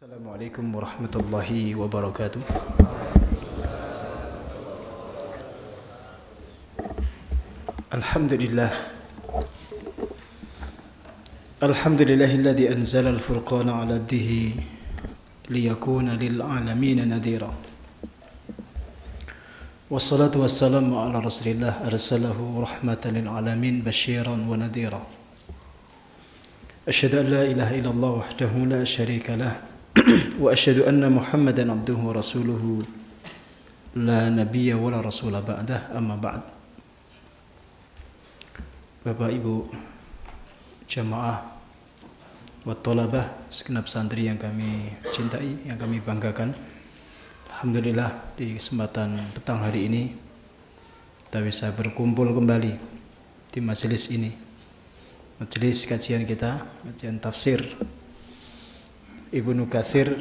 Assalamualaikum warahmatullahi wabarakatuh. Alhamdulillah. Alhamdulillahilladzi anzala al-furqana 'ala abdihi liyakuna lil 'alamin nadhira. Wassalatu wassalamu ala Rasulillah arsalahu rahmatan lil 'alamin basyiran wa nadhira. Asyhadu an la ilaha illallah wahdahu la syarika lah. Wa asyhadu anna Muhammadan abduhu wa rasuluhu la nabiyya wa la rasula ba'dah, amma ba'd. Bapak Ibu jamaah wa thalabah segenap santri yang kami cintai, yang kami banggakan, alhamdulillah di kesempatan petang hari ini kita bisa berkumpul kembali di majelis ini, majelis kajian kita, kajian tafsir Ibnu Katsir,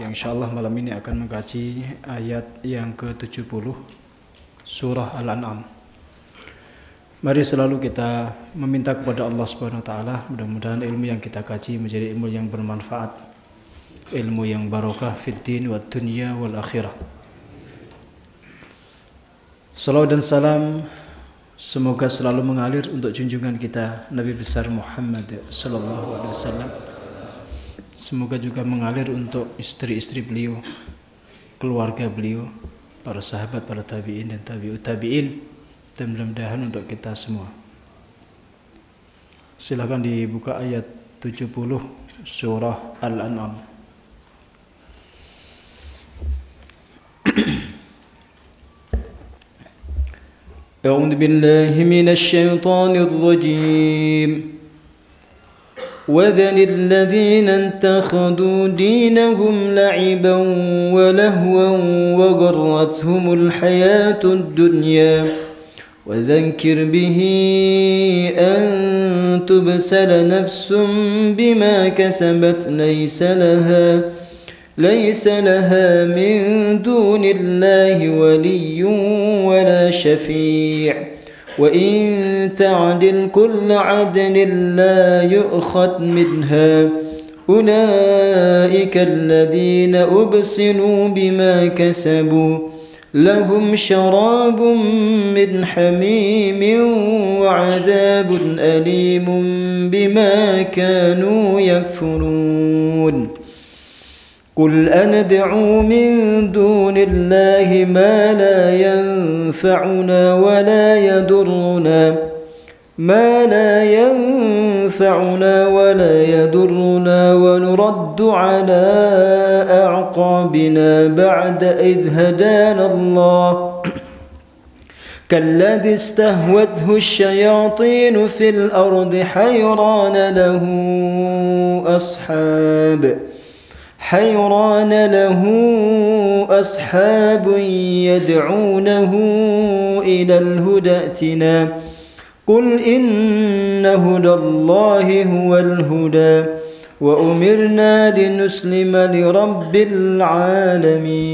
yang insyaallah malam ini akan mengkaji ayat yang ke-70 surah Al-An'am. Mari selalu kita meminta kepada Allah Subhanahu wa taala, mudah-mudahan ilmu yang kita kaji menjadi ilmu yang bermanfaat, ilmu yang barokah fid din wad dunya wal akhirah. Salawat dan salam semoga selalu mengalir untuk junjungan kita Nabi besar Muhammad sallallahu alaihi wasallam. Semoga juga mengalir untuk istri-istri beliau, keluarga beliau, para sahabat, para tabi'in dan tabi'ut tabi'in, dan mudah-mudahan untuk kita semua. Silakan dibuka ayat 70 surah Al-An'am. A'udzu billahi minasy syaithanir rajim. وذل الذين اتخذوا دينهم لعبا ولهوا وغرتهم الحياة الدنيا وذكر به أن تبسل نفس بما كسبت ليس لها من دون الله ولي ولا شفيع وإن تعدل كل عدل لا يؤخذ منها أولئك الذين أبصروا بما كسبوا لهم شراب من حميم وعذاب أليم بما كانوا يكفرون قل أندعو من دون الله ما لا ينفعنا ولا يضرنا ونرد على أعقابنا بعد إذ هدانا الله كالذي استهوته الشياطين في الأرض حيران له أصحاب يدعونه إلى الهدى ائتنا قل إن هدى الله هو الهدى وأمرنا لنسلم لرب العالمين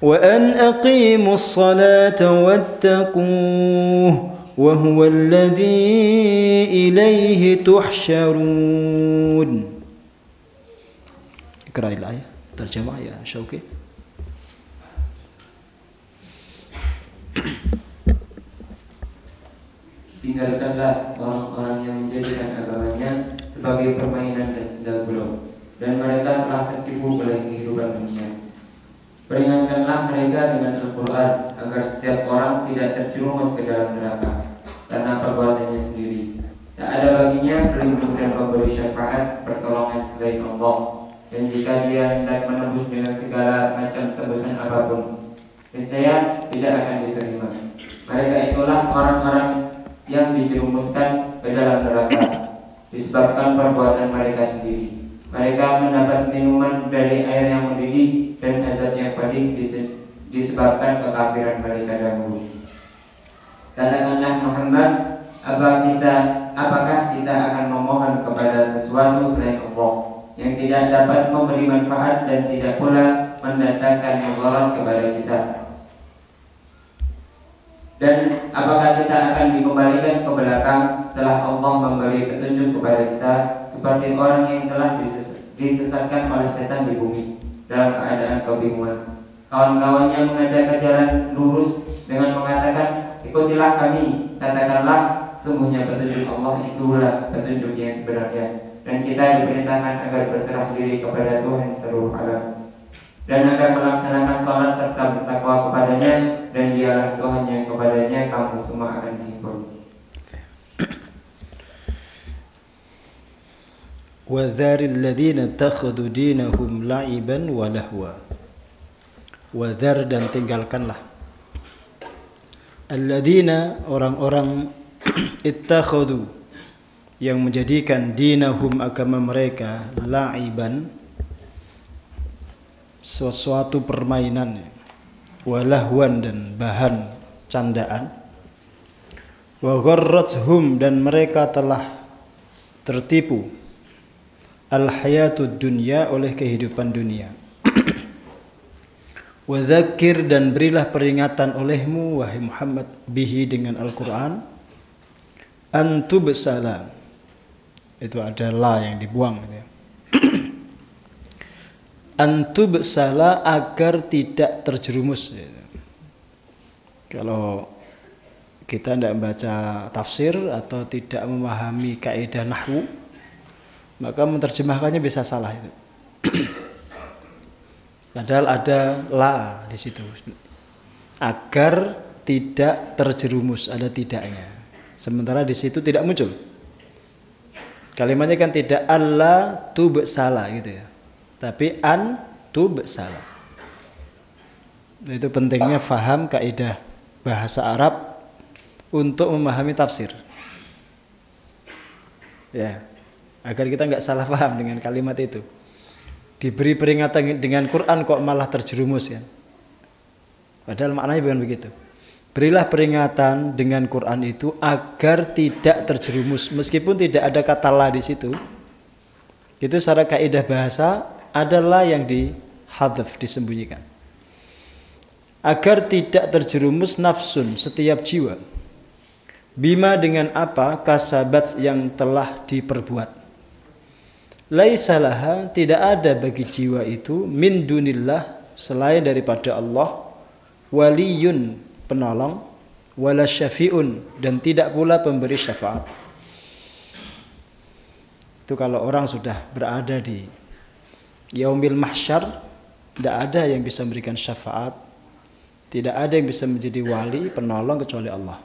وأن أقيموا الصلاة واتقوه وهو الذي إليه تحشرون. Iqra'il ayat, terjemah ya Syauqi. Tinggalkanlah orang-orang yang menjadikan agamanya sebagai permainan dan sendal bolong, dan mereka telah tertipu oleh kehidupan dunia. Peringatkanlah mereka dengan Al-Quran agar setiap orang tidak terjerumus ke dalam neraka karena perbuatannya sendiri. Tak ada baginya pelindung dan pemberi syafaat pertolongan selain Allah. Dan jika dia hendak menembus dengan segala macam tebusan apapun, niscaya tidak akan diterima. Mereka itulah orang-orang yang dijerumuskan ke dalam neraka disebabkan perbuatan mereka sendiri. Mereka mendapat minuman dari air yang mendidih dan azab yang pedih disebabkan kekafiran mereka dahulu. Katakanlah Muhammad, apakah kita akan memohon kepada sesuatu selain Allah yang tidak dapat memberi manfaat dan tidak pula mendatangkan mudarat kepada kita? Dan apakah kita akan dikembalikan ke belakang setelah Allah memberi petunjuk kepada kita seperti orang yang telah disesatkan oleh setan di bumi dalam keadaan kebingungan. Kawan-kawannya mengajak ke jalan lurus dengan mengatakan, ikutilah kami. Katakanlah, sungguhnya petunjuk Allah itulah petunjuk yang sebenarnya, dan kita diperintahkan agar berserah diri kepada Tuhan seluruh alam, dan agar melaksanakan salat serta bertakwa kepadanya, dan dialah Tuhan yang kepadanya kamu semua akan dihibur. وَذَرِ الَّذِينَ اتَّخَذُوا دِينَهُمْ لَعِبًا وَلَهْوًا. Wadhar, dan tinggalkanlah, alladzina, orang-orang, ittakhadhu, yang menjadikan dinahum, agama mereka, la'iban, sesuatu permainan, walahwan, dan bahan candaan, wa gharrathum, dan mereka telah tertipu, al-hayatud dunya, oleh kehidupan dunia. Wa dzakir, dan berilah peringatan olehmu wahai Muhammad, bihi, dengan Al-Qur'an, antubsala, itu ada la yang dibuang gitu ya. Antubsala, agar tidak terjerumus gitu. Kalau kita tidak membaca tafsir atau tidak memahami kaidah nahwu, maka menerjemahkannya bisa salah itu. Padahal ada la di situ. Agar tidak terjerumus, ada tidaknya. Sementara di situ tidak muncul. Kalimatnya kan tidak alla tubsala gitu ya. Tapi an tubsala. Itu pentingnya faham kaidah bahasa Arab untuk memahami tafsir. Ya, agar kita nggak salah paham dengan kalimat itu. Diberi peringatan dengan Quran kok malah terjerumus ya. Padahal maknanya bukan begitu. Berilah peringatan dengan Quran itu agar tidak terjerumus, meskipun tidak ada kata la di situ. Itu secara kaidah bahasa adalah yang dihadzaf, disembunyikan. Agar tidak terjerumus nafsun, setiap jiwa. Bima, dengan apa, kasabat, yang telah diperbuat. Laisa laha, tidak ada bagi jiwa itu, min dunillah, selain daripada Allah, waliyun, penolong, wala syafi'un, dan tidak pula pemberi syafaat. Itu kalau orang sudah berada di yaumil mahsyar, tidak ada yang bisa memberikan syafaat, tidak ada yang bisa menjadi wali, penolong kecuali Allah.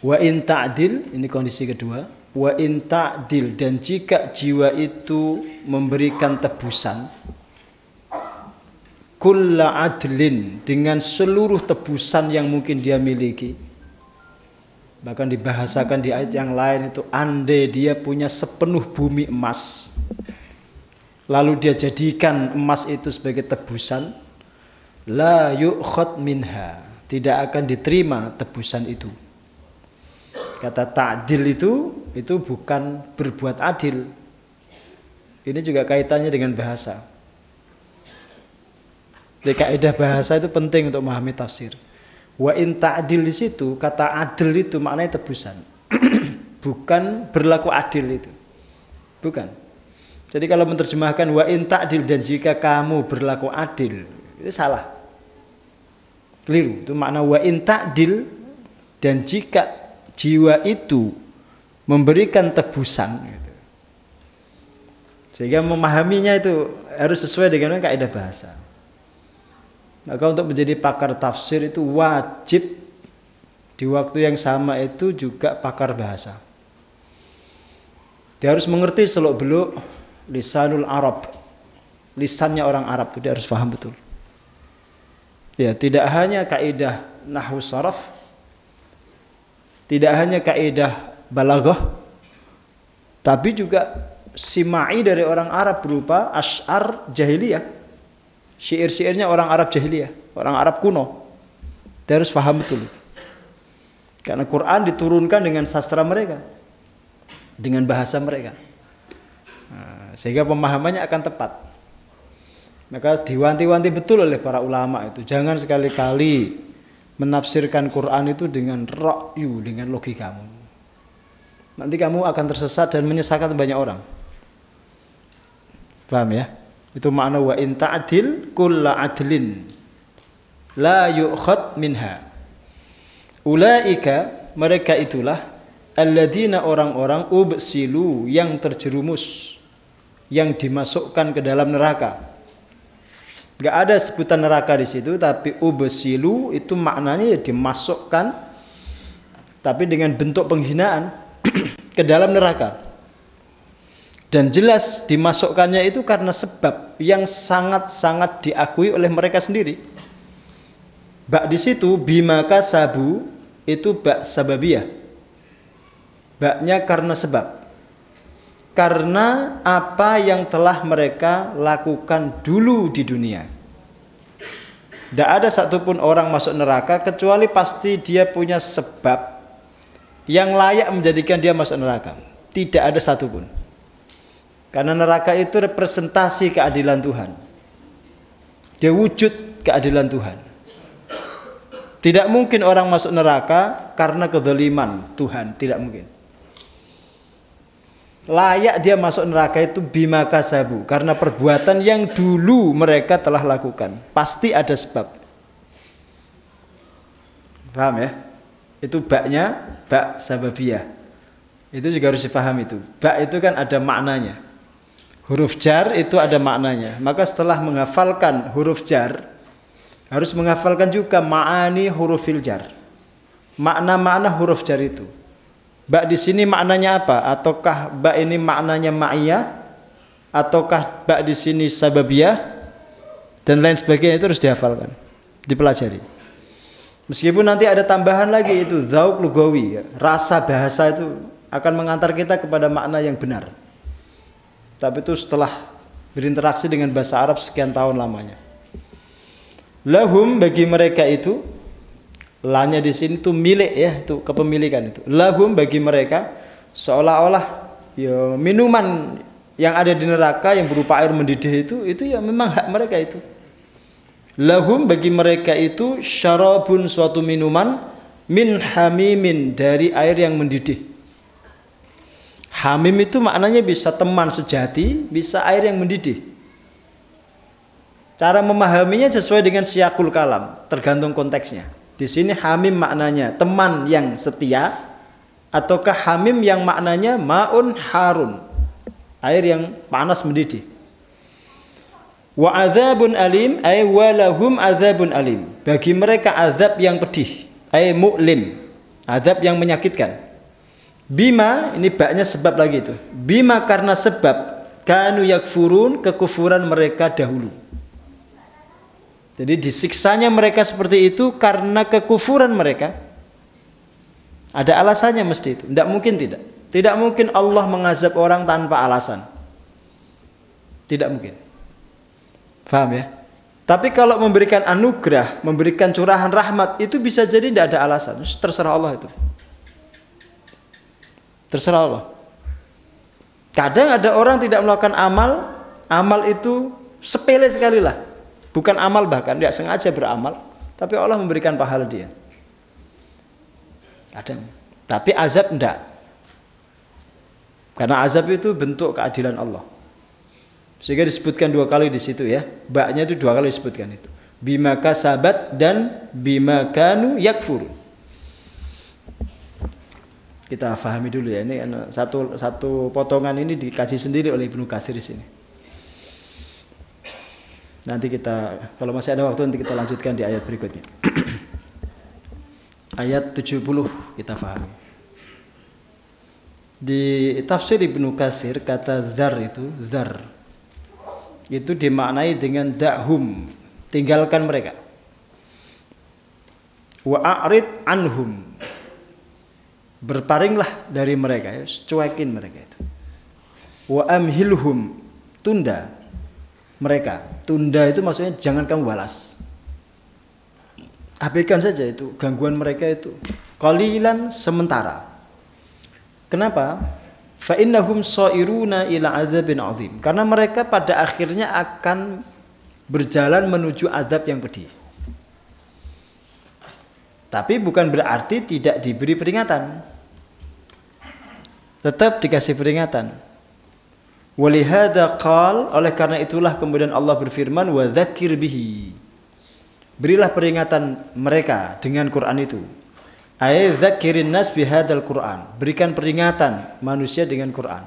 Wa in ta'dil, ini kondisi kedua. Wa in ta'dil, dan jika jiwa itu memberikan tebusan, kulla adlin, dengan seluruh tebusan yang mungkin dia miliki. Bahkan dibahasakan di ayat yang lain itu, andai dia punya sepenuh bumi emas, lalu dia jadikan emas itu sebagai tebusan, la yu'khad minha, tidak akan diterima tebusan itu. Kata ta'dil itu bukan berbuat adil. Ini juga kaitannya dengan bahasa. Jadi kaidah bahasa itu penting untuk memahami tafsir. Wa in ta'dil di situ, kata adil itu maknanya tebusan. Bukan berlaku adil itu. Bukan. Jadi kalau menerjemahkan wa in ta'dil, dan jika kamu berlaku adil, itu salah. Keliru. Itu makna wa in ta'dil, dan jika jiwa itu memberikan tebusan gitu. Sehingga memahaminya itu harus sesuai dengan kaidah bahasa. Maka untuk menjadi pakar tafsir itu wajib di waktu yang sama itu juga pakar bahasa. Dia harus mengerti seluk-beluk lisanul Arab, lisannya orang Arab, dia harus paham betul. Ya, tidak hanya kaidah nahwu saraf, tidak hanya kaidah balaghah, tapi juga simai dari orang Arab berupa asy'ar jahiliyah, syair-syairnya orang Arab jahiliyah, orang Arab kuno. Dia harus paham betul. Karena Quran diturunkan dengan sastra mereka, dengan bahasa mereka. Sehingga pemahamannya akan tepat. Maka diwanti-wanti betul oleh para ulama itu, jangan sekali-kali menafsirkan Quran itu dengan ra'yu, dengan logikamu. Nanti kamu akan tersesat dan menyesatkan banyak orang. Paham ya? Itu makna wa in ta'dil kulla adlin la yu'khad minha. Ulaika, mereka itulah alladzina, orang-orang ubsilu, yang terjerumus, yang dimasukkan ke dalam neraka. Enggak ada sebutan neraka di situ, tapi ubsilu itu maknanya ya dimasukkan, tapi dengan bentuk penghinaan ke dalam neraka. Dan jelas dimasukkannya itu karena sebab yang sangat-sangat diakui oleh mereka sendiri. Bak di situ bima kasabu itu bak sababiyah. Baknya karena sebab. Karena apa yang telah mereka lakukan dulu di dunia. Tidak ada satupun orang masuk neraka kecuali pasti dia punya sebab yang layak menjadikan dia masuk neraka. Tidak ada satupun. Karena neraka itu representasi keadilan Tuhan. Dia wujud keadilan Tuhan. Tidak mungkin orang masuk neraka karena kezaliman Tuhan, tidak mungkin. Layak dia masuk neraka itu bima kasabu, karena perbuatan yang dulu mereka telah lakukan. Pasti ada sebab. Paham ya? Itu baknya bak sababiyah. Itu juga harus dipahami itu. Bak itu kan ada maknanya. Huruf jar itu ada maknanya. Maka setelah menghafalkan huruf jar, harus menghafalkan juga ma'ani hurufil jar. Makna-makna huruf jar itu. Bak di sini maknanya apa? Ataukah bak ini maknanya ma'iyah? Ataukah bak di sini sababiyah? Dan lain sebagainya, itu harus dihafalkan, dipelajari. Meskipun nanti ada tambahan lagi, itu dzauq lugawi, rasa bahasa itu akan mengantar kita kepada makna yang benar. Tapi itu setelah berinteraksi dengan bahasa Arab sekian tahun lamanya. Lahum, bagi mereka itu, lanya di sini itu milik ya, itu kepemilikan itu. Lahum, bagi mereka, seolah-olah ya, minuman yang ada di neraka yang berupa air mendidih itu ya memang hak mereka itu. Lahum, bagi mereka itu syarabun, suatu minuman, min hamimin, dari air yang mendidih. Hamim itu maknanya bisa teman sejati, bisa air yang mendidih. Cara memahaminya sesuai dengan siyakul kalam, tergantung konteksnya. Di sini hamim maknanya teman yang setia, ataukah hamim yang maknanya ma'un harun, air yang panas mendidih. Wa adzabun alim, ay walahum adzabun alim, bagi mereka azab yang pedih, ay mu'lim, azab yang menyakitkan. Bima, ini baknya sebab lagi itu. Bima, karena sebab kanu yakfurun, kekufuran mereka dahulu. Jadi disiksanya mereka seperti itu karena kekufuran mereka. Ada alasannya mesti itu. Tidak mungkin tidak. Tidak mungkin Allah mengazab orang tanpa alasan. Tidak mungkin. Paham ya? Tapi kalau memberikan anugerah, memberikan curahan rahmat, itu bisa jadi tidak ada alasan. Terserah Allah itu. Terserah Allah. Kadang ada orang tidak melakukan amal, amal itu sepele sekali lah, bukan amal, bahkan tidak sengaja beramal, tapi Allah memberikan pahala dia. Kadang. Tapi azab enggak. Karena azab itu bentuk keadilan Allah. Sehingga disebutkan dua kali di situ ya. Baknya itu dua kali disebutkan itu. Bima kasabat dan bima kanu yakfur. Kita pahami dulu ya, ini satu potongan ini dikaji sendiri oleh Ibnu Katsir di sini. Nanti kita, kalau masih ada waktu, nanti kita lanjutkan di ayat berikutnya. Ayat 70 kita pahami. Di tafsir Ibnu Katsir kata dzar itu dimaknai dengan da'hum, tinggalkan mereka. Wa a'rid anhum, berparinglah dari mereka, ya, cuekin mereka itu. Wa amhilhum, tunda mereka. Tunda itu maksudnya jangan kamu balas. Abaikan saja itu gangguan mereka itu. Qalilan, sementara. Kenapa? Fa innahum sairuna ila adzabin azim. Karena mereka pada akhirnya akan berjalan menuju azab yang pedih. Tapi bukan berarti tidak diberi peringatan. Tetap dikasih peringatan. Walihada qal, oleh karena itulah kemudian Allah berfirman wa dzakir bihi. Berilah peringatan mereka dengan Quran itu. Ay dzakirin nas bihadzal Quran. Berikan peringatan manusia dengan Quran.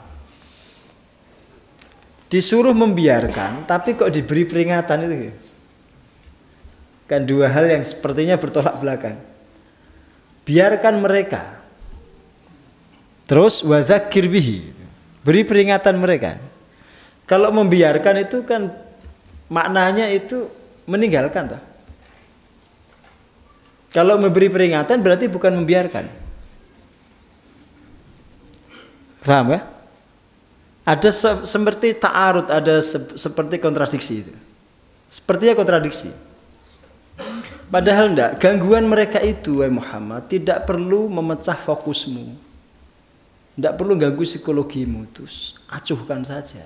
Disuruh membiarkan tapi kok diberi peringatan itu. Kan dua hal yang sepertinya bertolak belakang. Biarkan mereka. Terus wa dzakir bihi. Beri peringatan mereka. Kalau membiarkan itu kan maknanya itu meninggalkan toh. Kalau memberi peringatan berarti bukan membiarkan. Paham ya? Ada seperti ta'arud, ada seperti kontradiksi itu. Sepertinya kontradiksi. Padahal enggak, gangguan mereka itu wahai Muhammad tidak perlu memecah fokusmu. Enggak perlu ganggu psikologimu, terus acuhkan saja.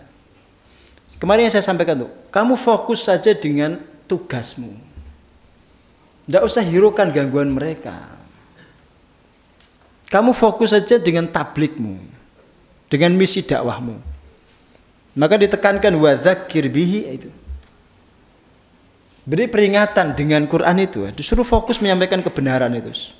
Kemarin yang saya sampaikan tuh, kamu fokus saja dengan tugasmu. Tidak usah hiraukan gangguan mereka. Kamu fokus saja dengan tablikmu, dengan misi dakwahmu. Maka ditekankan wa dzakir bihi itu. Beri peringatan dengan Quran itu. Disuruh fokus menyampaikan kebenaran itu.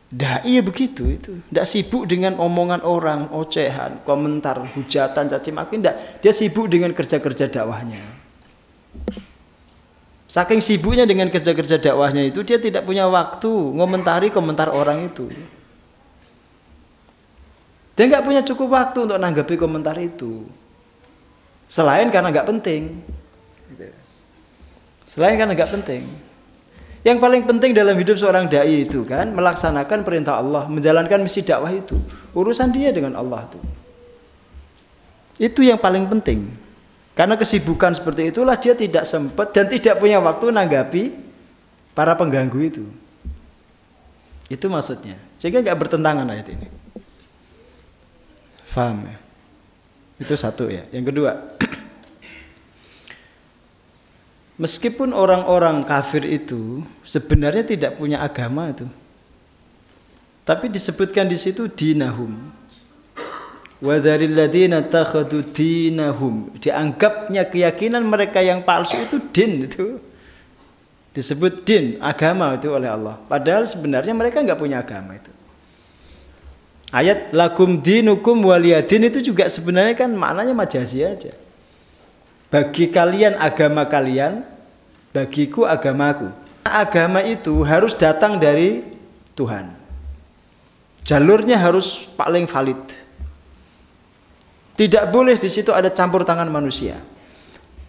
Dai begitu itu. Tidak sibuk dengan omongan orang, ocehan, komentar, hujatan, caci maki. Tidak. Dia sibuk dengan kerja-kerja dakwahnya. Saking sibuknya dengan kerja-kerja dakwahnya itu, dia tidak punya waktu ngomentari komentar orang itu. Dia nggak punya cukup waktu untuk nanggapi komentar itu. Selain karena nggak penting. Selain karena nggak penting. Yang paling penting dalam hidup seorang dai itu kan melaksanakan perintah Allah, menjalankan misi dakwah itu. Urusan dia dengan Allah itu. Itu yang paling penting. Karena kesibukan seperti itulah dia tidak sempat dan tidak punya waktu nanggapi para pengganggu itu. Itu maksudnya. Sehingga nggak bertentangan ayat ini. Faham ya? Itu satu ya. Yang kedua, meskipun orang-orang kafir itu sebenarnya tidak punya agama itu, tapi disebutkan di situ dinahum. Wa dzaril ladzina takhadu dinahum. Dianggapnya keyakinan mereka yang palsu itu din itu. Disebut din, agama itu oleh Allah. Padahal sebenarnya mereka enggak punya agama itu. Ayat lakum dinukum waliyadin itu juga sebenarnya kan maknanya majazi aja. Bagi kalian agama kalian, bagiku agamaku. Agama itu harus datang dari Tuhan. Jalurnya harus paling valid. Tidak boleh di situ ada campur tangan manusia.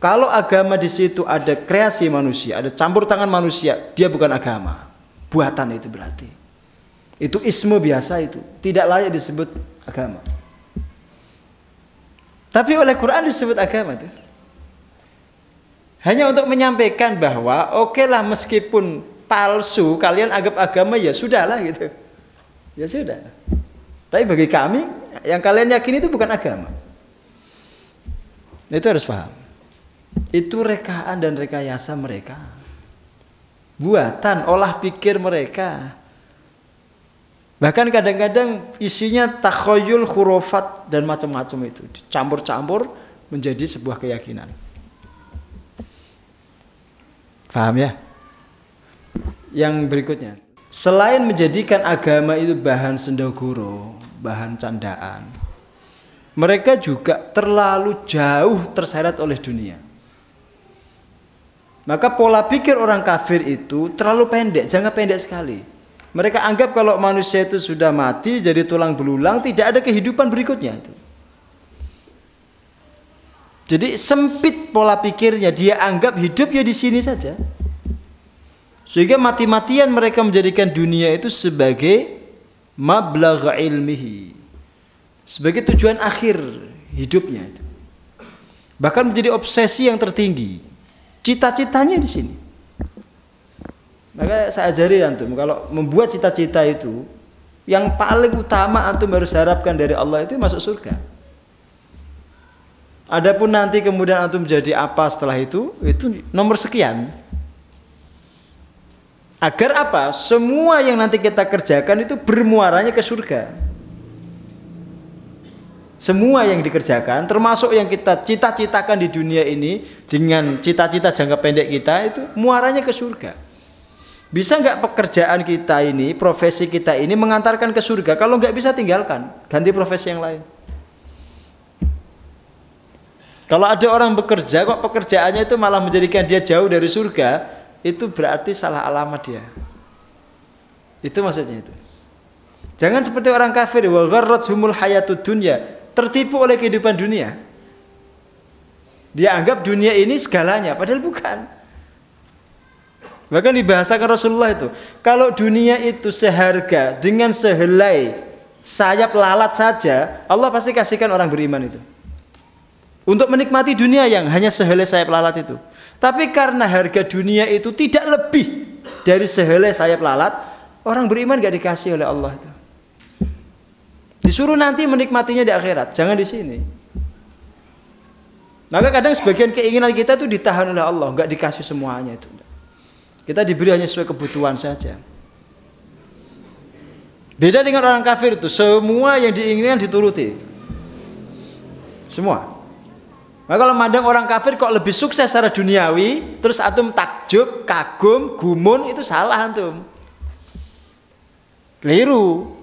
Kalau agama di situ ada kreasi manusia, ada campur tangan manusia, dia bukan agama. Buatan itu berarti. Itu ismu biasa itu, tidak layak disebut agama. Tapi oleh Quran disebut agama itu. Hanya untuk menyampaikan bahwa okelah meskipun palsu, kalian anggap agama ya sudahlah gitu. Ya sudah. Tapi bagi kami yang kalian yakini itu bukan agama. Itu harus paham. Itu rekaan dan rekayasa mereka. Buatan, olah pikir mereka. Bahkan kadang-kadang isinya takhoyul, khurafat dan macam-macam itu. Campur-campur menjadi sebuah keyakinan. Paham ya? Yang berikutnya. Selain menjadikan agama itu bahan sendaguro, bahan candaan, mereka juga terlalu jauh terseret oleh dunia. Maka pola pikir orang kafir itu terlalu pendek, jangka pendek sekali. Mereka anggap kalau manusia itu sudah mati jadi tulang belulang, tidak ada kehidupan berikutnya itu. Jadi sempit pola pikirnya, dia anggap hidup ya di sini saja. Sehingga mati-matian mereka menjadikan dunia itu sebagai mablagha ilmihi, sebagai tujuan akhir hidupnya itu. Bahkan menjadi obsesi yang tertinggi. Cita-citanya di sini. Maka saya ajari antum kalau membuat cita-cita itu yang paling utama antum harus harapkan dari Allah itu masuk surga. Adapun nanti kemudian antum jadi apa setelah itu nomor sekian. Agar apa? Semua yang nanti kita kerjakan itu bermuaranya ke surga. Semua yang dikerjakan, termasuk yang kita cita-citakan di dunia ini dengan cita-cita jangka pendek kita itu muaranya ke surga. Bisa nggak pekerjaan kita ini, profesi kita ini mengantarkan ke surga? Kalau nggak bisa tinggalkan, ganti profesi yang lain. Kalau ada orang bekerja kok pekerjaannya itu malah menjadikan dia jauh dari surga, itu berarti salah alamat dia. Itu maksudnya itu. Jangan seperti orang kafir, wa gharrathumul hayatud dunya, tertipu oleh kehidupan dunia. Dia anggap dunia ini segalanya, padahal bukan. Bahkan dibahasakan Rasulullah itu, kalau dunia itu seharga dengan sehelai sayap lalat saja, Allah pasti kasihkan orang beriman itu. Untuk menikmati dunia yang hanya sehelai sayap lalat itu. Tapi karena harga dunia itu tidak lebih dari sehelai sayap lalat, orang beriman gak dikasih oleh Allah itu. Disuruh nanti menikmatinya di akhirat, jangan di sini. Maka kadang sebagian keinginan kita itu ditahan oleh Allah, nggak dikasih semuanya itu. Kita diberi hanya sesuai kebutuhan saja. Beda dengan orang kafir itu, semua yang diinginkan dituruti. Semua. Maka kalau mandang orang kafir kok lebih sukses secara duniawi, terus antum takjub, kagum, gumun, itu salah antum. Keliru.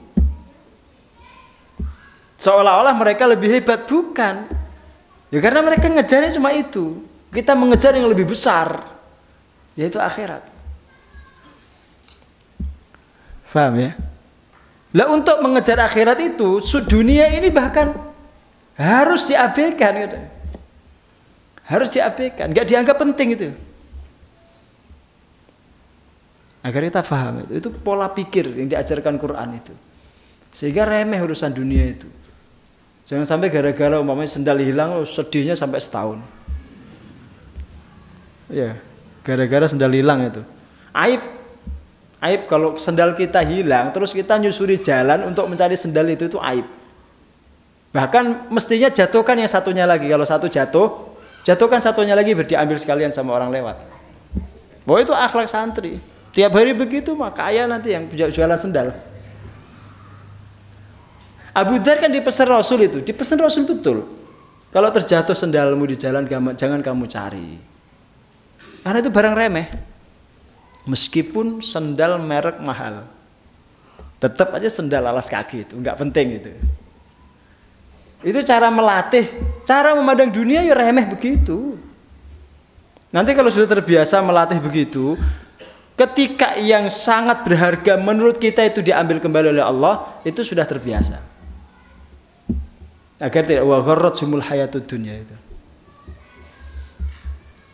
Seolah-olah mereka lebih hebat, bukan. Ya karena mereka ngejarnya cuma itu. Kita mengejar yang lebih besar, yaitu akhirat. Paham ya? Lah untuk mengejar akhirat itu, dunia ini bahkan harus diabaikan, gitu. Harus diabaikan, nggak dianggap penting itu. Agar kita paham itu pola pikir yang diajarkan Quran itu. Sehingga remeh urusan dunia itu. Jangan sampai gara-gara umpamanya sendal hilang sedihnya sampai setahun. Ya, gara-gara sendal hilang itu. Aib kalau sendal kita hilang terus kita nyusuri jalan untuk mencari sendal itu aib. Bahkan mestinya jatuhkan yang satunya lagi. Kalau satu jatuh, jatuhkan satunya lagi biar diambil sekalian sama orang lewat. Bahwa itu akhlak santri. Tiap hari begitu mah kaya nanti yang jualan sendal. Abu Dzar kan dipesan Rasul itu, dipesan Rasul betul. Kalau terjatuh sendalmu di jalan, jangan kamu cari. Karena itu barang remeh. Meskipun sendal merek mahal, tetap aja sendal alas kaki itu, nggak penting itu. Itu cara melatih, cara memandang dunia ya remeh begitu. Nanti kalau sudah terbiasa melatih begitu, ketika yang sangat berharga menurut kita itu diambil kembali oleh Allah, itu sudah terbiasa. Agar tidak wa gharrathumul hayatud dunya itu.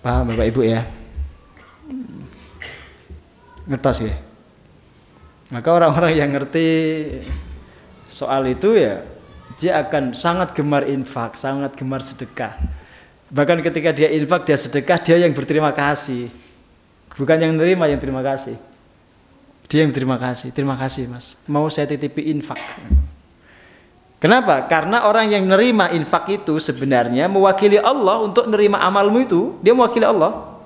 Paham Bapak Ibu ya? Ngertos ya? Maka orang-orang yang ngerti soal itu ya, dia akan sangat gemar infak, sangat gemar sedekah. Bahkan ketika dia infak, dia sedekah, dia yang berterima kasih. Bukan yang nerima yang terima kasih. Dia yang berterima kasih. Terima kasih Mas, mau saya titipi infak. Kenapa? Karena orang yang nerima infak itu sebenarnya mewakili Allah untuk nerima amalmu itu. Dia mewakili Allah.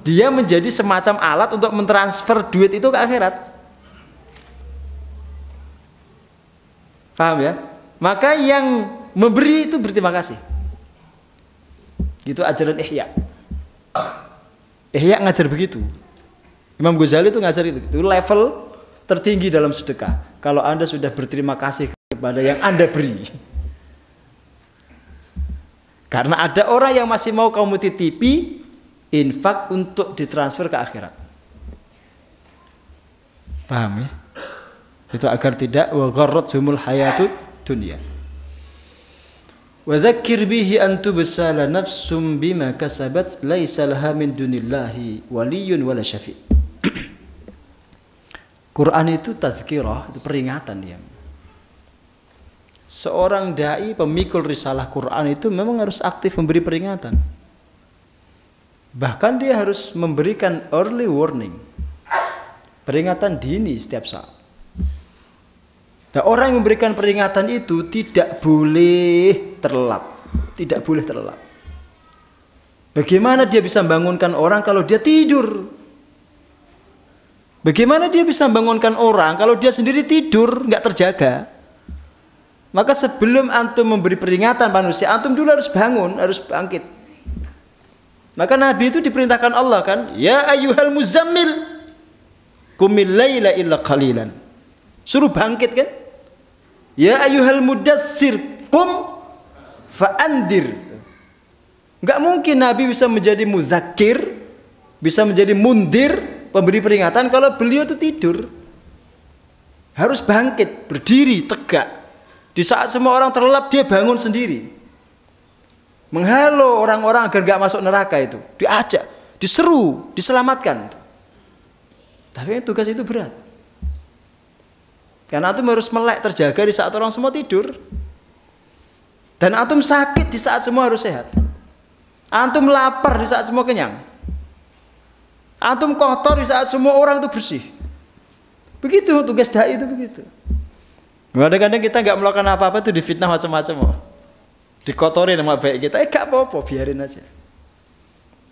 Dia menjadi semacam alat untuk mentransfer duit itu ke akhirat. Paham ya? Maka yang memberi itu berterima kasih. Gitu ajaran Ihya. Ihya ngajar begitu. Imam Ghazali itu ngajar itu. Itu level tertinggi dalam sedekah. Kalau Anda sudah berterima kasih kepada yang Anda beri. Karena ada orang yang masih mau kamu titipi infak untuk ditransfer ke akhirat. Paham ya? Itu agar tidak wa gharrathumul hayatud dunya. Wa dzakir bihi an tubsala nafsum bima kasabat laisa laha min dunillahi waliyyun wala syafi'. Quran itu tazkirah, itu peringatan dia. Seorang dai pemikul risalah Quran itu memang harus aktif memberi peringatan. Bahkan dia harus memberikan early warning. Peringatan dini setiap saat. Dan orang yang memberikan peringatan itu tidak boleh terlelap. Tidak boleh terlelap. Bagaimana dia bisa membangunkan orang kalau dia tidur? Bagaimana dia bisa membangunkan orang kalau dia sendiri tidur, nggak terjaga? Maka sebelum antum memberi peringatan manusia, antum dulu harus bangun, harus bangkit. Maka Nabi itu diperintahkan Allah kan, ya ayyuhal muzammil qumil laila illa qalilan. Suruh bangkit kan? Ya ayyuhal mudatsir qum fa'andir. Enggak mungkin Nabi bisa menjadi mudzakir, bisa menjadi mundir, pemberi peringatan kalau beliau itu tidur. Harus bangkit, berdiri, tegak. Di saat semua orang terlelap, dia bangun sendiri. Menghalau orang-orang agar gak masuk neraka itu. Diajak, diseru, diselamatkan. Tapi tugas itu berat. Karena antum harus melek terjaga di saat orang semua tidur. Dan antum sakit di saat semua harus sehat. Antum lapar di saat semua kenyang. Antum kotor di saat semua orang itu bersih. Begitu tugas dai itu begitu. Kadang-kadang kita nggak melakukan apa-apa itu difitnah macam-macam, dikotorin sama baik kita, gak apa-apa, biarin aja.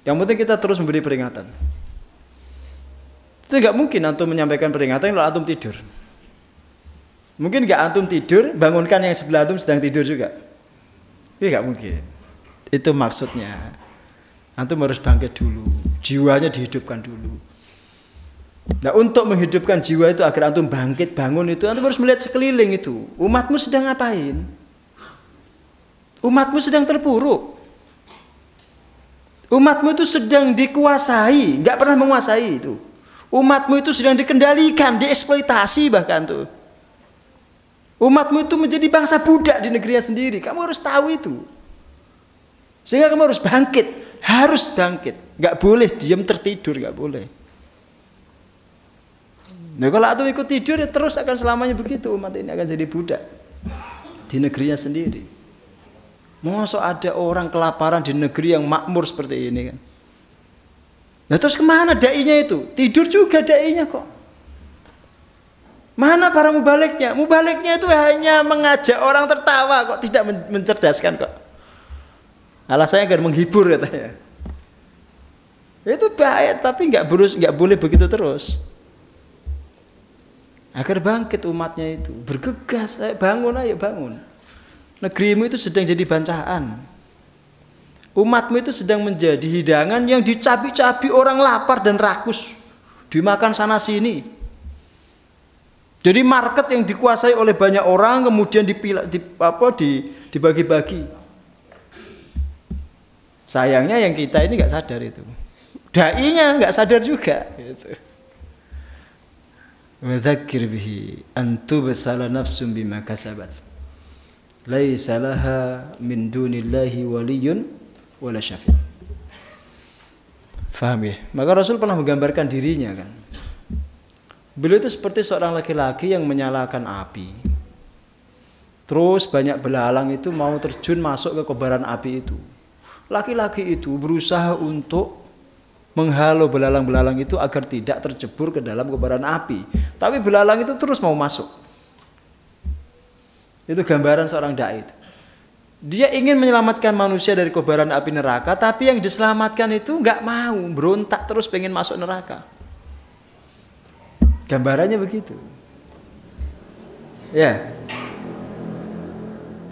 Yang penting kita terus memberi peringatan. Itu nggak mungkin antum menyampaikan peringatan kalau antum tidur. Mungkin nggak antum tidur, bangunkan yang sebelah antum sedang tidur juga. Itu nggak mungkin. Itu maksudnya. Antum harus bangkit dulu, jiwanya dihidupkan dulu. Nah, untuk menghidupkan jiwa itu agar antum bangkit, bangun itu, antum harus melihat sekeliling itu. Umatmu sedang ngapain? Umatmu sedang terpuruk. Umatmu itu sedang dikuasai, nggak pernah menguasai itu. Umatmu itu sedang dikendalikan, dieksploitasi bahkan tuh. Umatmu itu menjadi bangsa budak di negerinya sendiri. Kamu harus tahu itu. Sehingga kamu harus bangkit, nggak boleh diam tertidur, nggak boleh. Nah, kalau antum ikut tidur ya terus akan selamanya begitu, umat ini akan jadi budak di negerinya sendiri. Masa ada orang kelaparan di negeri yang makmur seperti ini kan? Nah, terus kemana dai-nya itu? Tidur juga dai-nya kok. Mana para mubaliknya? Mubaliknya itu hanya mengajak orang tertawa kok, tidak mencerdaskan kok. Alasannya agar menghibur katanya. Itu baik, tapi nggak boleh begitu terus. Agar bangkit umatnya itu, bergegas, ayo bangun. Negerimu itu sedang jadi bancaan. Umatmu itu sedang menjadi hidangan yang dicabi-cabi orang lapar dan rakus, dimakan sana sini. Jadi market yang dikuasai oleh banyak orang kemudian dibagi-bagi. Sayangnya yang kita ini nggak sadar itu, dai-nya nggak sadar juga. Gitu. Wadzakir bihi antubsala nafsum bima kasabat laisa laha min dunillahi waliyyun wala syafi'. Faham ya? Maka Rasul pernah menggambarkan dirinya kan. Beliau itu seperti seorang laki-laki yang menyalakan api. Terus banyak belalang itu mau terjun masuk ke kobaran api itu. Laki-laki itu berusaha untuk menghalau belalang-belalang itu agar tidak tercebur ke dalam kobaran api. Tapi belalang itu terus mau masuk. Itu gambaran seorang dai itu. Dia ingin menyelamatkan manusia dari kobaran api neraka, tapi yang diselamatkan itu nggak mau, berontak terus pengen masuk neraka. Gambarannya begitu. Ya.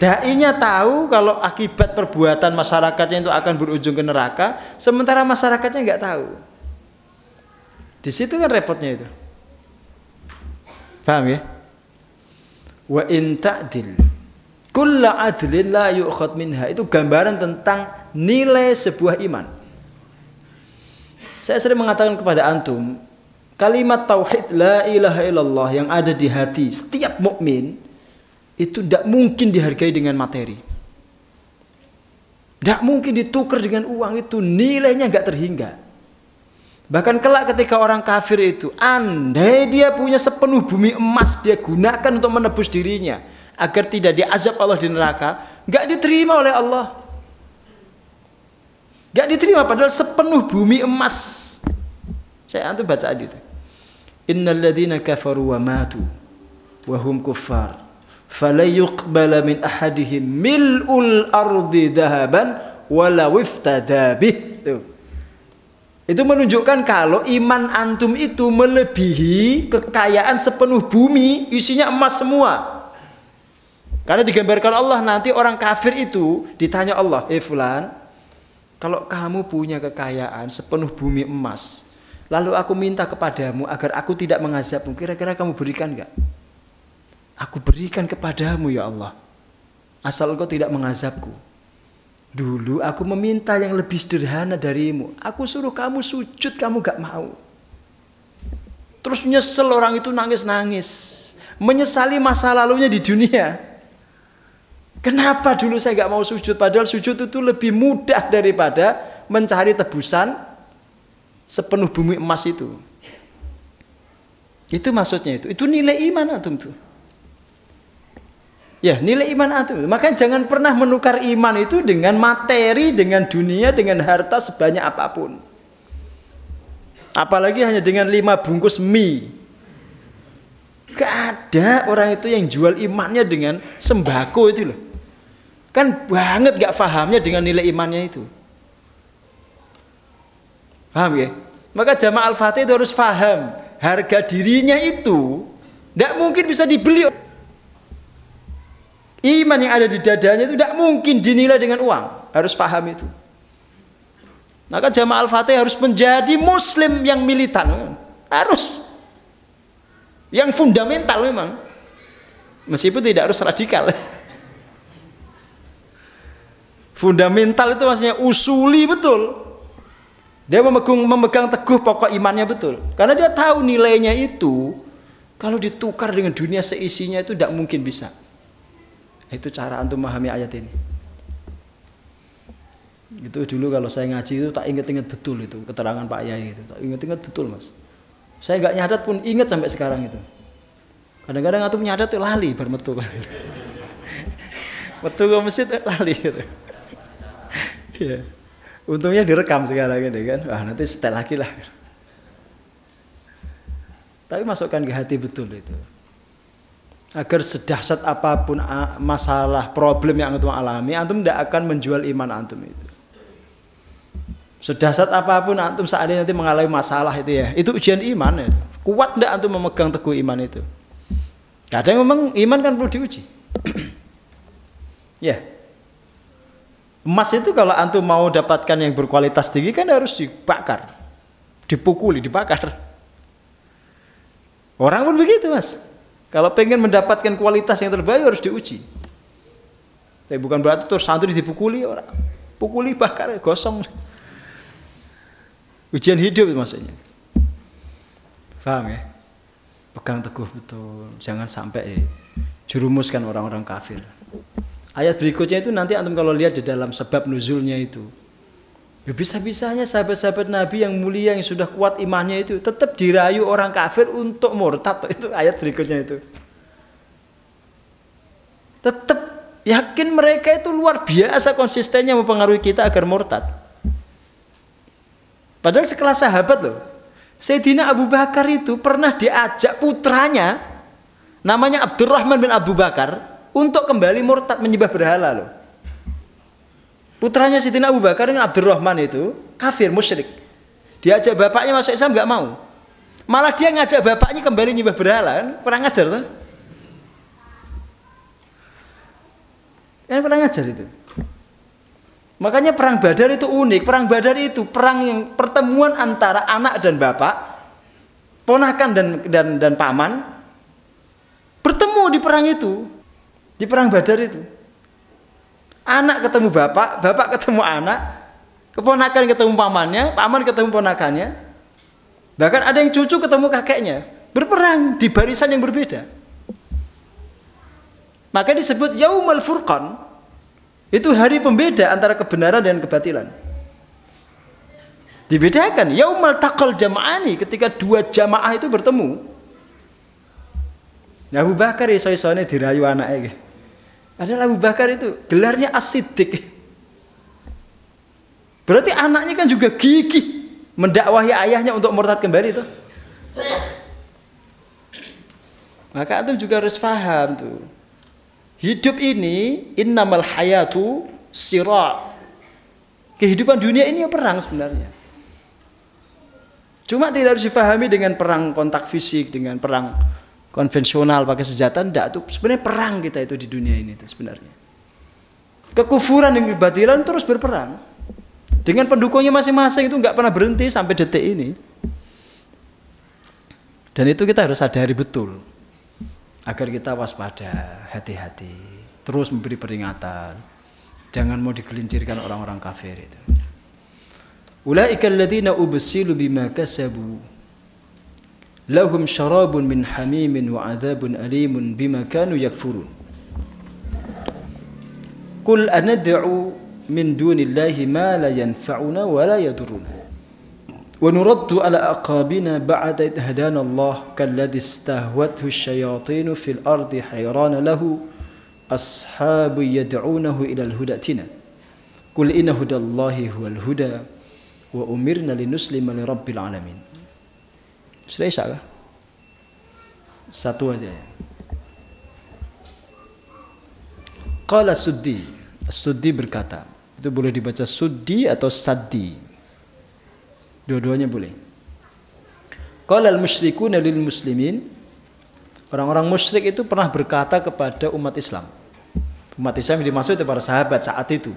Dai-nya tahu kalau akibat perbuatan masyarakatnya itu akan berujung ke neraka, sementara masyarakatnya nggak tahu. Di situ kan repotnya itu. Paham ya? Wa in ta'dil kulla adlin la yu'khad minha. Itu gambaran tentang nilai sebuah iman. Saya sering mengatakan kepada antum, kalimat tauhid la ilaha illallah yang ada di hati setiap mukmin itu tidak mungkin dihargai dengan materi. Tidak mungkin ditukar dengan uang, itu nilainya nggak terhingga. Bahkan kelak ketika orang kafir itu, andai dia punya sepenuh bumi emas, dia gunakan untuk menebus dirinya agar tidak diazab Allah di neraka, nggak diterima oleh Allah. Nggak diterima, padahal sepenuh bumi emas. Saya antum baca itu. Innal ladzina kafaru wa matu wa hum kuffar fala yuqbala min ahadihim mil'ul ardi dhahaban walau iftada bih. Itu menunjukkan kalau iman antum itu melebihi kekayaan sepenuh bumi isinya emas semua. Karena digambarkan Allah nanti orang kafir itu ditanya Allah, fulan, kalau kamu punya kekayaan sepenuh bumi emas, lalu aku minta kepadamu agar aku tidak mengazabmu, kira-kira kamu berikan enggak? Aku berikan kepadamu ya Allah, asal engkau tidak mengazabku. Dulu aku meminta yang lebih sederhana darimu, aku suruh kamu sujud, kamu gak mau. Terus nyesel orang itu, nangis-nangis, menyesali masa lalunya di dunia. Kenapa dulu saya gak mau sujud, padahal sujud itu lebih mudah daripada mencari tebusan sepenuh bumi emas itu. Itu maksudnya itu nilai iman antum tuh. Ya, nilai iman antum. Makanya jangan pernah menukar iman itu dengan materi, dengan dunia, dengan harta sebanyak apapun. Apalagi hanya dengan 5 bungkus mie. Gak ada orang itu yang jual imannya dengan sembako itu loh. Kan banget gak fahamnya dengan nilai imannya itu. Paham ya? Maka jamaah Al-Fatih itu harus paham. Harga dirinya itu gak mungkin bisa dibeli. Iman yang ada di dadanya itu gak mungkin dinilai dengan uang. Harus paham itu. Maka jamaah Al-Fatih harus menjadi muslim yang militan. Harus. Yang fundamental memang. Meskipun tidak harus radikal. Fundamental itu maksudnya usuli betul. Dia memegang teguh pokok imannya betul. Karena dia tahu nilainya itu kalau ditukar dengan dunia seisinya itu tidak mungkin bisa. Itu cara antum memahami ayat ini. Itu dulu kalau saya ngaji itu tak ingat-ingat betul itu keterangan Pak Yai itu. Tak ingat-ingat betul Mas. Saya nggak nyadat pun ingat sampai sekarang itu. Kadang-kadang antum nyadat itu lali bermetu. Metu ke masjid lali gitu. Ya. Untungnya direkam sekarang ini kan. Wah, nanti setel lagi lah. Tapi masukkan ke hati betul itu. Agar sedahsyat apapun masalah, problem yang antum alami, antum tidak akan menjual iman antum itu. Sedahsyat apapun antum saat ini nanti mengalami masalah itu ya. Itu ujian iman itu. Kuat tidak antum memegang teguh iman itu. Kadang memang iman kan perlu diuji. Ya. Emas itu kalau antum mau dapatkan yang berkualitas tinggi kan harus dibakar, dipukuli, dibakar. Orang pun begitu Mas. Kalau pengen mendapatkan kualitas yang terbaik harus diuji. Tapi bukan berarti terus santri dipukuli orang, pukuli bakar, gosong. Ujian hidup itu maksudnya. Paham ya? Pegang teguh betul, jangan sampai jurumuskan orang-orang kafir. Ayat berikutnya itu nanti antum kalau lihat di dalam sebab nuzulnya itu. Ya bisa-bisanya sahabat-sahabat Nabi yang mulia yang sudah kuat imannya itu tetap dirayu orang kafir untuk murtad. Itu ayat berikutnya itu. Tetap yakin mereka itu luar biasa konsistennya mempengaruhi kita agar murtad. Padahal sekelas sahabat loh. Sayyidina Abu Bakar itu pernah diajak putranya namanya Abdurrahman bin Abu Bakar untuk kembali murtad menyembah berhala loh. Putranya Sayyidina Abu Bakar dengan Abdurrahman itu kafir musyrik. Diajak bapaknya masuk Islam nggak mau. Malah dia ngajak bapaknya kembali menyembah berhala, kan kurang ajar tuh. Kan kurang ajar itu. Makanya perang Badar itu unik. Perang Badar itu perang yang pertemuan antara anak dan bapak, ponakan dan paman bertemu di perang itu. Di perang Badar itu. Anak ketemu bapak, bapak ketemu anak, keponakan ketemu pamannya, paman ketemu ponakannya. Bahkan ada yang cucu ketemu kakeknya. Berperang di barisan yang berbeda. Maka disebut Yaumul Furqan. Itu hari pembeda antara kebenaran dan kebatilan. Dibedakan Yaumul Taqal Jam'ani, ketika dua jamaah itu bertemu. Abu Bakar iso-isone dirayu anaknya. Padahal Abu Bakar itu gelarnya As-Siddiq. Berarti anaknya kan juga gigih mendakwahi ayahnya untuk murtad kembali itu. Maka antum juga harus paham tuh. Hidup ini innamal hayatu sira'. Kehidupan dunia ini ya perang sebenarnya. Cuma tidak harus dipahami dengan perang kontak fisik, dengan perang konvensional pakai senjata, enggak. Itu sebenarnya perang kita itu di dunia ini itu sebenarnya. Kekufuran dan kebatilan terus berperang. Dengan pendukungnya masing-masing itu enggak pernah berhenti sampai detik ini. Dan itu kita harus sadari betul. Agar kita waspada, hati-hati. Terus memberi peringatan. Jangan mau digelincirkan orang-orang kafir itu. Ulaika alladziina ubsilu bima kasabu. Lahum syarabun min hamimin wa 'adzabun alimun bima kanu yakfurun. Qul anad'u min dunillahi ma la yanfa'una wa la yadurruna. Wa nuraddu ala aqabina ba'da idh hadana Allah kalladzi istahwathu asy-syayatinu fil ardi hayrana lahu ashabu yad'unahu ila al-hudatina. Qul inna hudallahi huwal huda wa umirna linuslima lirabbil alamin. Sudah Isya kah? Satu aja ya. Qala Suddi. Suddi berkata, itu boleh dibaca Suddi atau Saddi. Dua-duanya boleh. Qala al-musyrikuna lil muslimin. Orang-orang musyrik itu pernah berkata kepada umat Islam. Umat Islam yang dimaksud itu para sahabat saat itu.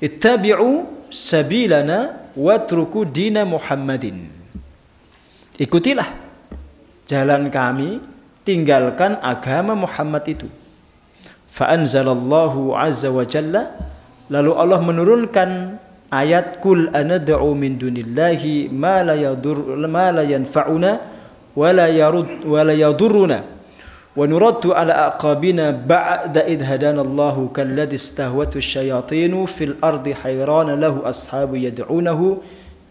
Ittabi'u sabilana watruku dina Muhammadin. Ikutilah jalan kami, tinggalkan agama Muhammad itu. Fa'anzalallahu azza wa jalla, lalu Allah menurunkan ayat Qul anad'u min dunillahi ma la yanfa'una wa la yadurruna wa nuraddu ala aqabina ba'da idh hadanallahu kalladzi istahwatu asy-syayatinu fil ardi hayrana lahu ashabu yad'unahu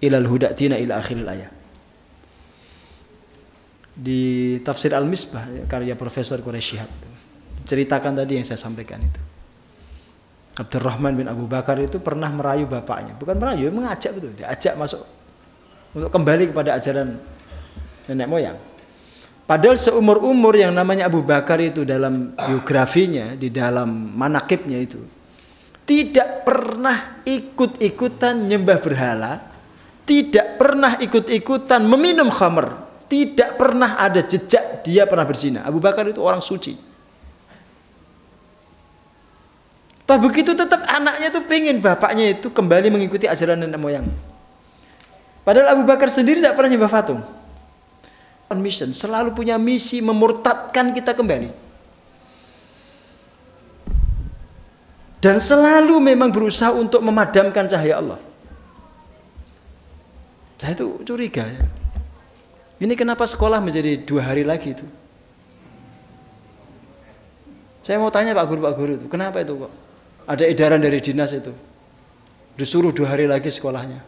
ila al-hudatina ila akhiril ayat. Di tafsir Al-Misbah karya Profesor Quraisy Shihab ceritakan tadi yang saya sampaikan itu. Abdurrahman bin Abu Bakar itu pernah merayu bapaknya, bukan merayu, mengajak betul, diajak masuk untuk kembali kepada ajaran nenek moyang. Padahal seumur-umur yang namanya Abu Bakar itu dalam biografinya, di dalam manakibnya itu tidak pernah ikut-ikutan nyembah berhala, tidak pernah ikut-ikutan meminum khamr, tidak pernah ada jejak dia pernah berzina. Abu Bakar itu orang suci. Tapi begitu tetap anaknya itu pengen bapaknya itu kembali mengikuti ajaran nenek moyang. Padahal Abu Bakar sendiri tidak pernah nyembah patung. On mission, selalu punya misi memurtadkan kita kembali. Dan selalu memang berusaha untuk memadamkan cahaya Allah. Saya itu curiga ya. Ini kenapa sekolah menjadi 2 hari lagi itu? Saya mau tanya Pak Guru itu, kenapa itu kok? Ada edaran dari dinas itu, disuruh 2 hari lagi sekolahnya.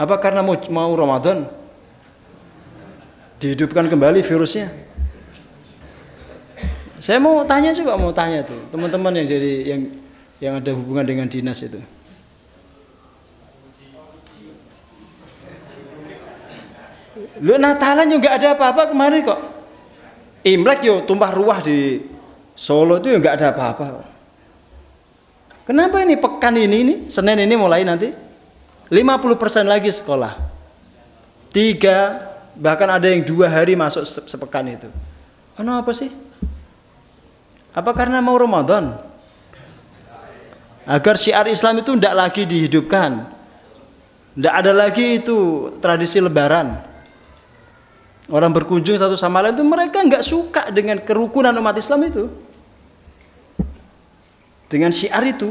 Apa karena mau Ramadan? Dihidupkan kembali virusnya? Saya mau tanya tuh teman-teman yang jadi yang ada hubungan dengan dinas itu. Lu Natalan juga ada apa-apa kemarin kok. Imlek yo tumpah ruah di Solo itu ya nggak ada apa-apa. Kenapa ini pekan ini Senin ini mulai nanti 50% lagi sekolah. 3 bahkan ada yang 2 hari masuk sepekan itu. Kenapa sih? Apa karena mau Ramadan? Agar syiar Islam itu tidak lagi dihidupkan. Tidak ada lagi itu tradisi lebaran. Orang berkunjung satu sama lain itu mereka nggak suka dengan kerukunan umat Islam itu. Dengan syiar itu.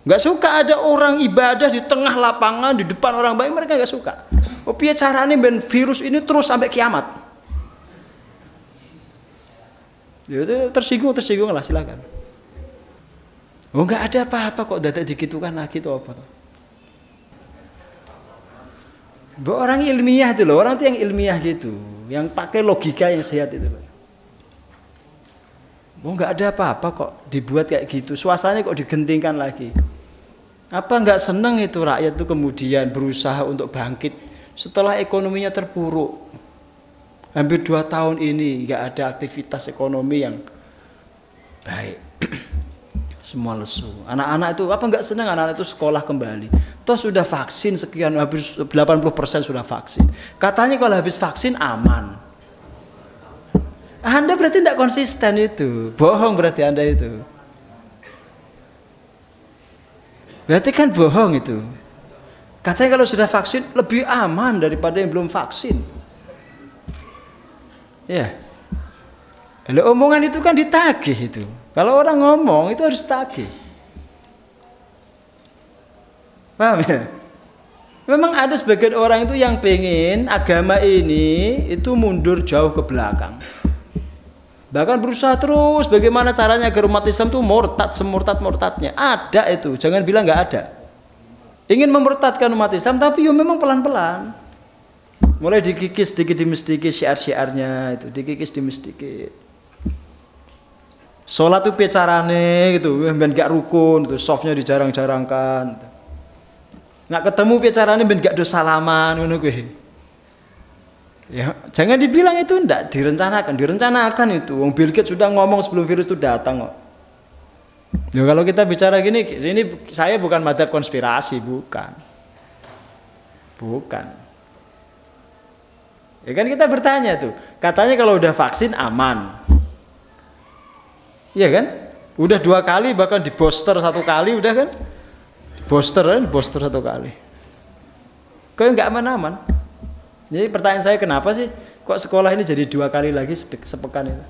Nggak suka ada orang ibadah di tengah lapangan, di depan orang baik, mereka nggak suka. Oh piye caranya ben virus ini terus sampai kiamat. Ya tersinggung lah silakan. Oh nggak ada apa-apa kok dadak digitukan lagi tuh apa tuh. Orang ilmiah itu loh, orang itu yang ilmiah gitu, yang pakai logika yang sehat itu loh. Oh nggak ada apa-apa kok dibuat kayak gitu, suasananya kok digentingkan lagi. Apa nggak seneng itu rakyat itu kemudian berusaha untuk bangkit setelah ekonominya terpuruk. Hampir 2 tahun ini nggak ada aktivitas ekonomi yang baik. Semua lesu. Anak-anak itu apa nggak senang anak-anak itu sekolah kembali. Toh sudah vaksin sekian, hampir 80% sudah vaksin. Katanya kalau habis vaksin aman. Anda berarti tidak konsisten itu. Bohong berarti Anda itu. Berarti kan bohong itu. Katanya kalau sudah vaksin lebih aman daripada yang belum vaksin. Ya. Lalu omongan itu kan ditagih itu. Kalau orang ngomong itu harus tagih. Paham ya? Memang ada sebagian orang itu yang pengen agama ini itu mundur jauh ke belakang. Bahkan berusaha terus bagaimana caranya agar umat Islam itu murtad semurtad-murtadnya. Ada itu, jangan bilang nggak ada. Ingin memurtadkan umat Islam tapi ya memang pelan-pelan. Mulai dikikis sedikit demi sedikit syiar-syiarnya itu, dikikis demi sedikit. Sholat itu pecarane gitu, ben gak rukun, itu softnya dijarang-jarangkan. Nggak ketemu pecarane ben gak do salaman ngono kuwi. Ya, jangan dibilang itu enggak direncanakan itu. Wong Bill Gates sudah ngomong sebelum virus itu datang kok. Ya, kalau kita bicara gini, sini saya bukan madzhab konspirasi, bukan. Bukan. Ya kan kita bertanya tuh, katanya kalau udah vaksin aman. Iya kan? Udah 2 kali bahkan di booster 1 kali udah kan? Booster 1 kali. Kok enggak aman-aman? Jadi pertanyaan saya kenapa sih kok sekolah ini jadi 2 kali lagi sepekan itu?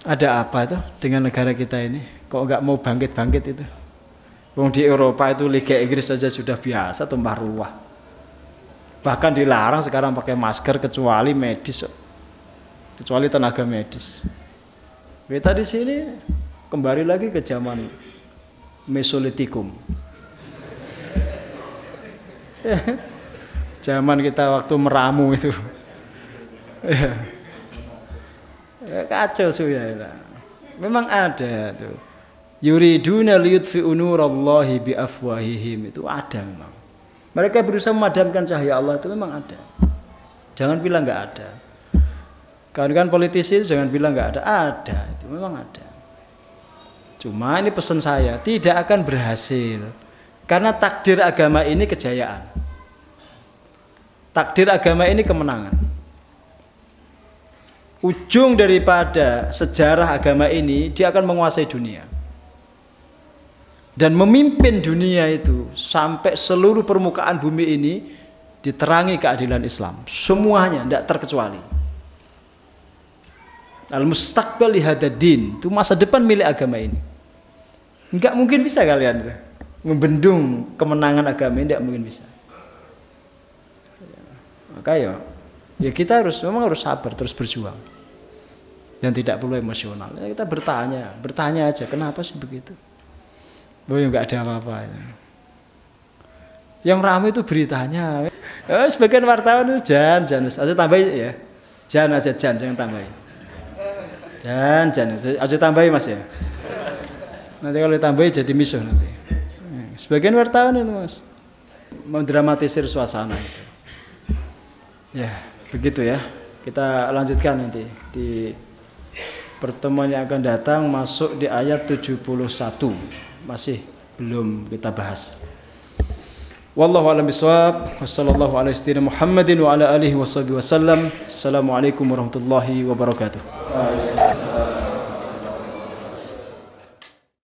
Ada apa tuh dengan negara kita ini? Kok nggak mau bangkit-bangkit itu? Wong di Eropa itu Liga Inggris saja sudah biasa tumpah ruah. Bahkan dilarang sekarang pakai masker kecuali medis, kecuali tenaga medis. Kita di sini kembali lagi ke zaman Mesolitikum. Zaman kita waktu meramu itu. Ya, kacau sudah. Memang ada tuh. Yuriduna liyutfi'u nurallahi biafwahihim, itu ada memang. Mereka berusaha memadamkan cahaya Allah, itu memang ada. Jangan bilang nggak ada. Kawan-kawan politisi itu jangan bilang nggak ada. Ada, itu memang ada. Cuma ini pesan saya, tidak akan berhasil. Karena takdir agama ini kejayaan. Takdir agama ini kemenangan. Ujung daripada sejarah agama ini, dia akan menguasai dunia. Dan memimpin dunia itu sampai seluruh permukaan bumi ini diterangi keadilan Islam. Semuanya, tidak terkecuali. Al-mustaqbal lihadadin, itu masa depan milik agama ini. Enggak mungkin bisa kalian membendung kemenangan agama ini, tidak mungkin bisa. Maka ya kita memang harus sabar, terus berjuang dan tidak perlu emosional. Ya, kita bertanya aja kenapa sih begitu. Oh ya nggak ada apa-apa. Yang ramai itu beritanya. Sebagian wartawan itu jangan aja tambahin ya, jangan tambahin. Jangan aja tambahin mas ya. Nanti kalau ditambahin jadi misuh nanti. Sebagian wartawan itu mas mendramatisir suasana itu. Ya, begitu ya. Kita lanjutkan nanti di pertemuan yang akan datang, masuk di ayat 71. Masih belum kita bahas. Wallahu a'lam bishawab. Wassallallahu ala sayyidina Muhammadin wa ala alihi washabihi wasallam. Assalamualaikum warahmatullahi wabarakatuh.